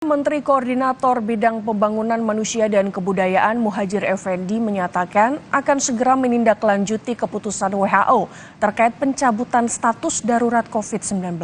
Menteri Koordinator Bidang Pembangunan Manusia dan Kebudayaan Muhadjir Effendi menyatakan akan segera menindaklanjuti keputusan WHO terkait pencabutan status darurat COVID-19.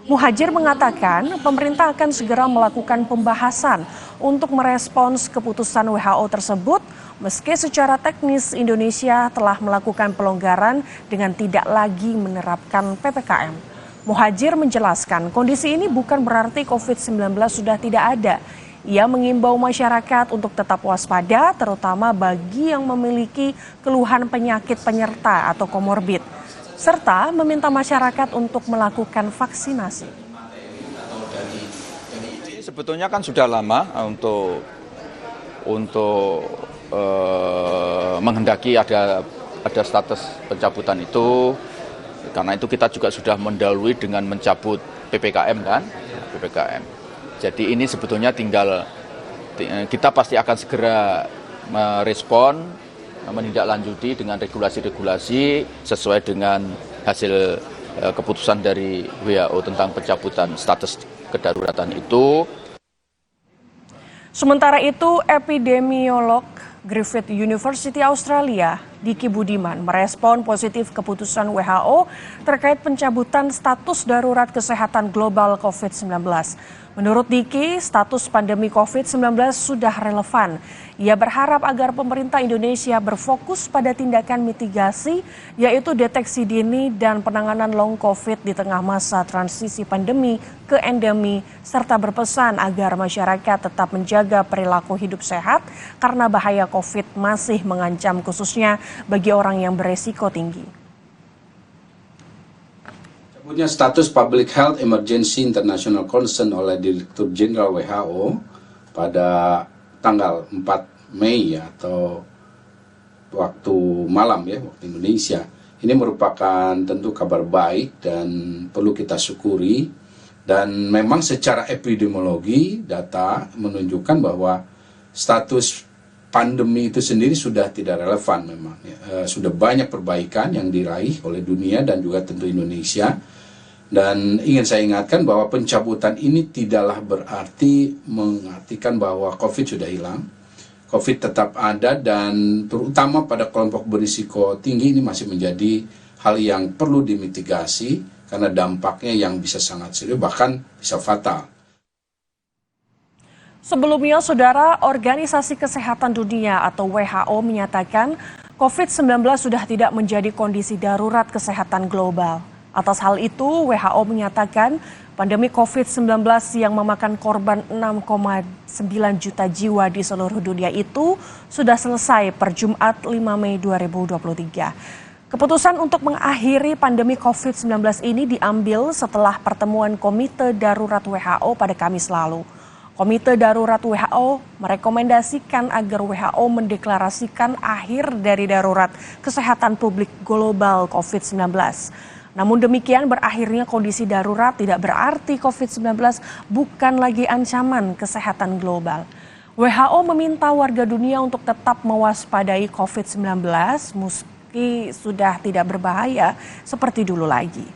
Muhadjir mengatakan pemerintah akan segera melakukan pembahasan untuk merespons keputusan WHO tersebut meski secara teknis Indonesia telah melakukan pelonggaran dengan tidak lagi menerapkan PPKM. Muhadjir menjelaskan kondisi ini bukan berarti COVID-19 sudah tidak ada. Ia mengimbau masyarakat untuk tetap waspada terutama bagi yang memiliki keluhan penyakit penyerta atau komorbid. Serta meminta masyarakat untuk melakukan vaksinasi. Sebetulnya kan sudah lama untuk menghendaki ada status pencabutan itu. Karena itu kita juga sudah mendahului dengan mencabut PPKM kan, PPKM. Jadi ini sebetulnya tinggal kita pasti akan segera merespon, menindaklanjuti dengan regulasi-regulasi sesuai dengan hasil keputusan dari WHO tentang pencabutan status kedaruratan itu. Sementara itu, epidemiolog Griffith University Australia, Diki Budiman, merespon positif keputusan WHO terkait pencabutan status darurat kesehatan global COVID-19. Menurut Diki, status pandemi COVID-19 sudah relevan. Ia berharap agar pemerintah Indonesia berfokus pada tindakan mitigasi, yaitu deteksi dini dan penanganan long COVID di tengah masa transisi pandemi ke endemi, serta berpesan agar masyarakat tetap menjaga perilaku hidup sehat karena bahaya COVID masih mengancam khususnya bagi orang yang beresiko tinggi. Cabutnya status Public Health Emergency International Concern oleh Direktur Jenderal WHO pada tanggal 4 Mei atau waktu malam ya, waktu Indonesia. Ini merupakan tentu kabar baik dan perlu kita syukuri. Dan memang secara epidemiologi data menunjukkan bahwa status pandemi itu sendiri sudah tidak relevan memang. Sudah banyak perbaikan yang diraih oleh dunia dan juga tentu Indonesia. Dan ingin saya ingatkan bahwa pencabutan ini tidaklah berarti mengartikan bahwa COVID sudah hilang. COVID tetap ada dan terutama pada kelompok berisiko tinggi ini masih menjadi hal yang perlu dimitigasi karena dampaknya yang bisa sangat serius bahkan bisa fatal. Sebelumnya, Saudara, Organisasi Kesehatan Dunia atau WHO menyatakan COVID-19 sudah tidak menjadi kondisi darurat kesehatan global. Atas hal itu, WHO menyatakan pandemi COVID-19 yang memakan korban 6,9 juta jiwa di seluruh dunia itu sudah selesai per Jumat 5 Mei 2023. Keputusan untuk mengakhiri pandemi COVID-19 ini diambil setelah pertemuan Komite Darurat WHO pada Kamis lalu. Komite Darurat WHO merekomendasikan agar WHO mendeklarasikan akhir dari darurat kesehatan publik global COVID-19. Namun demikian berakhirnya kondisi darurat tidak berarti COVID-19 bukan lagi ancaman kesehatan global. WHO meminta warga dunia untuk tetap mewaspadai COVID-19 meski sudah tidak berbahaya seperti dulu lagi.